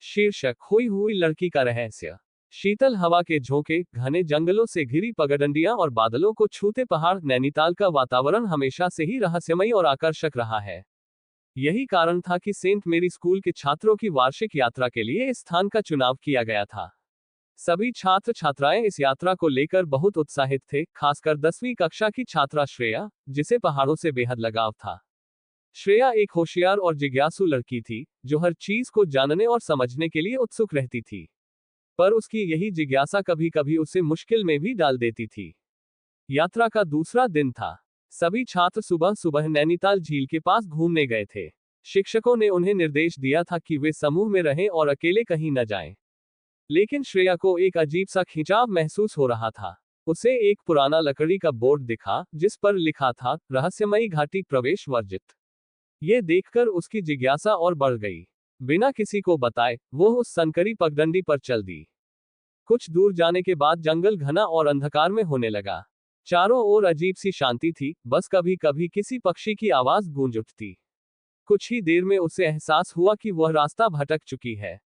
शीर्षक खोई हुई लड़की का रहस्य। शीतल हवा के झोंके, घने जंगलों से घिरी पगडंडियां और बादलों को छूते पहाड़, नैनीताल का वातावरण हमेशा से ही रहस्यमयी और आकर्षक रहा है। यही कारण था कि सेंट मेरी स्कूल के छात्रों की वार्षिक यात्रा के लिए इस स्थान का चुनाव किया गया था। सभी छात्र छात्राएं इस यात्रा को लेकर बहुत उत्साहित थे, खासकर 10वीं कक्षा की छात्रा श्रेया, जिसे पहाड़ों से बेहद लगाव था। श्रेया एक होशियार और जिज्ञासु लड़की थी, जो हर चीज को जानने और समझने के लिए उत्सुक रहती थी। पर उसकी यही जिज्ञासा कभी कभी उसे मुश्किल में भी डाल देती थी। यात्रा का दूसरा दिन था। सभी छात्र सुबह सुबह नैनीताल झील के पास घूमने गए थे। शिक्षकों ने उन्हें निर्देश दिया था कि वे समूह में रहें और अकेले कहीं न जाएं। लेकिन श्रेया को एक अजीब सा खिंचाव महसूस हो रहा था। उसे एक पुराना लकड़ी का बोर्ड दिखा, जिस पर लिखा था, रहस्यमयी घाटी प्रवेश वर्जित। ये देखकर उसकी जिज्ञासा और बढ़ गई। बिना किसी को बताए वो उस संकरी पगडंडी पर चल दी। कुछ दूर जाने के बाद जंगल घना और अंधकार में होने लगा। चारों ओर अजीब सी शांति थी, बस कभी कभी किसी पक्षी की आवाज गूंज उठती। कुछ ही देर में उसे एहसास हुआ कि वह रास्ता भटक चुकी है।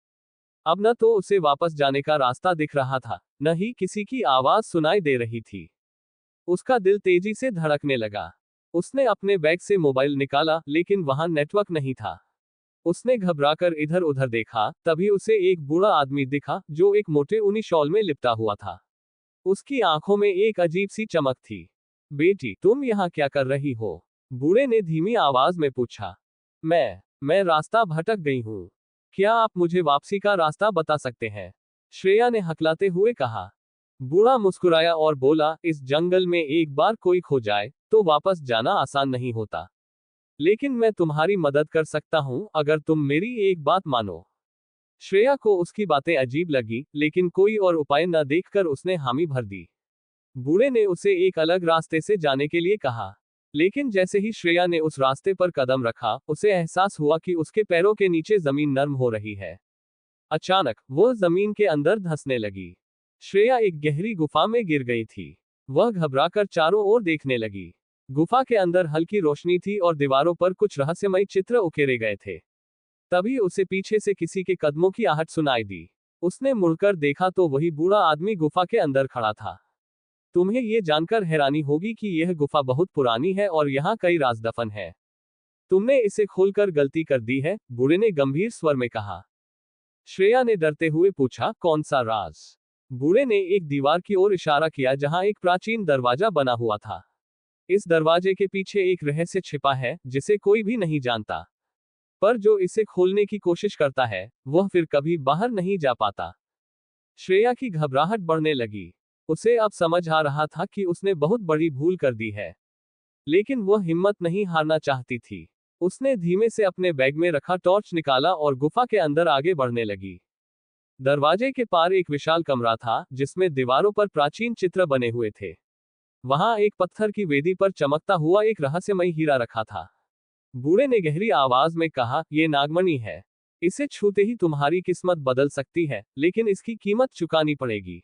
अब न तो उसे वापस जाने का रास्ता दिख रहा था, न ही किसी की आवाज सुनाई दे रही थी। उसका दिल तेजी से धड़कने लगा। उसने अपने बैग से मोबाइल निकाला, लेकिन वहां नेटवर्क नहीं था। उसने घबराकर इधर उधर देखा, तभी उसे एक बूढ़ा आदमी दिखा, जो एक मोटे ऊनी शॉल में लिपटा हुआ था। उसकी आंखों में एक अजीब सी चमक थी। बेटी, तुम यहाँ क्या कर रही हो? बूढ़े ने धीमी आवाज में पूछा। मैं रास्ता भटक गई हूँ। क्या आप मुझे वापसी का रास्ता बता सकते हैं? श्रेया ने हकलाते हुए कहा। बूढ़ा मुस्कुराया और बोला, इस जंगल में एक बार कोई खो जाए तो वापस जाना आसान नहीं होता। लेकिन मैं तुम्हारी मदद कर सकता हूं, अगर तुम मेरी एक बात मानो। श्रेया को उसकी बातें अजीब लगी, लेकिन कोई और उपाय न देखकर उसने हामी भर दी। बूढ़े ने उसे एक अलग रास्ते से जाने के लिए कहा। लेकिन जैसे ही श्रेया ने उस रास्ते पर कदम रखा, उसे एहसास हुआ कि उसके पैरों के नीचे जमीन नर्म हो रही है। अचानक वो जमीन के अंदर धंसने लगी। श्रेया एक गहरी गुफा में गिर गई थी। वह घबराकर चारों ओर देखने लगी। गुफा के अंदर हल्की रोशनी थी और दीवारों पर कुछ रहस्यमयी चित्र उकेरे गए थे। तभी उसे पीछे से किसी के कदमों की आहट सुनाई दी। उसने मुड़कर देखा तो वही बूढ़ा आदमी गुफा के अंदर खड़ा था। तुम्हें ये जानकर हैरानी होगी कि यह गुफा बहुत पुरानी है और यहाँ कई राज दफन है। तुमने इसे खोलकर गलती कर दी है, बूढ़े ने गंभीर स्वर में कहा। श्रेया ने डरते हुए पूछा, कौन सा राज? बूढ़े ने एक दीवार की ओर इशारा किया, जहां एक प्राचीन दरवाजा बना हुआ था। इस दरवाजे के पीछे एक रहस्य छिपा है, जिसे कोई भी नहीं जानता। पर जो इसे खोलने की कोशिश करता है, वह फिर कभी बाहर नहीं जा पाता। श्रेया की घबराहट बढ़ने लगी। उसे अब समझ आ रहा था कि उसने बहुत बड़ी भूल कर दी है। लेकिन वह हिम्मत नहीं हारना चाहती थी। उसने धीमे से अपने बैग में रखा टॉर्च निकाला और गुफा के अंदर आगे बढ़ने लगी। दरवाजे के पार एक विशाल कमरा था, जिसमें दीवारों पर प्राचीन चित्र बने हुए थे। वहां एक पत्थर की वेदी पर चमकता हुआ एक रहस्यमयी हीरा रखा था। बूढ़े ने गहरी आवाज में कहा, ये नागमणि है। इसे छूते ही तुम्हारी किस्मत बदल सकती है, लेकिन इसकी कीमत चुकानी पड़ेगी।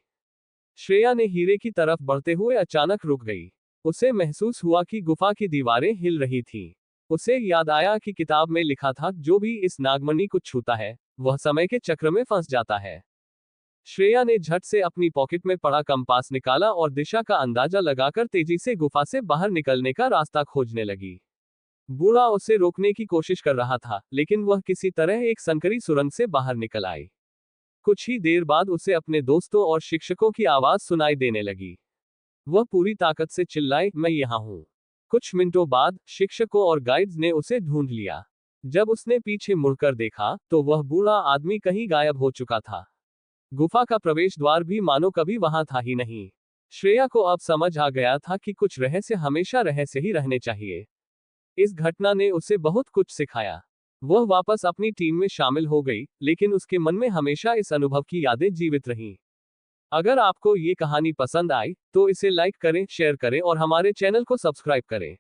श्रेया ने हीरे की तरफ बढ़ते हुए अचानक रुक गई। उसे महसूस हुआ कि गुफा की दीवारें हिल रही थीं। उसे याद आया कि किताब में लिखा था, जो भी इस नागमणि को छूता है, वह समय के चक्र में फंस जाता है। श्रेया ने झट से अपनी पॉकेट में पड़ा कंपास निकाला और दिशा का अंदाजा लगाकर तेजी से गुफा से बाहर निकलने का रास्ता खोजने लगी। बूढ़ा उसे रोकने की कोशिश कर रहा था, लेकिन वह किसी तरह एक संकरी सुरंग से बाहर निकल आई। कुछ ही देर बाद उसे अपने दोस्तों और शिक्षकों की आवाज सुनाई देने लगी। वह पूरी ताकत से चिल्लाई, मैं यहाँ हूँ। कुछ मिनटों बाद शिक्षकों और गाइड्स ने उसे ढूंढ लिया। जब उसने पीछे मुड़कर देखा, तो वह बूढ़ा आदमी कहीं गायब हो चुका था। गुफा का प्रवेश द्वार भी मानो कभी वहां था ही नहीं। श्रेया को अब समझ आ गया था कि कुछ रहस्य हमेशा रहस्य ही रहने चाहिए। इस घटना ने उसे बहुत कुछ सिखाया। वह वापस अपनी टीम में शामिल हो गई, लेकिन उसके मन में हमेशा इस अनुभव की यादें जीवित रहीं। अगर आपको ये कहानी पसंद आई, तो इसे लाइक करें, शेयर करें और हमारे चैनल को सब्सक्राइब करें।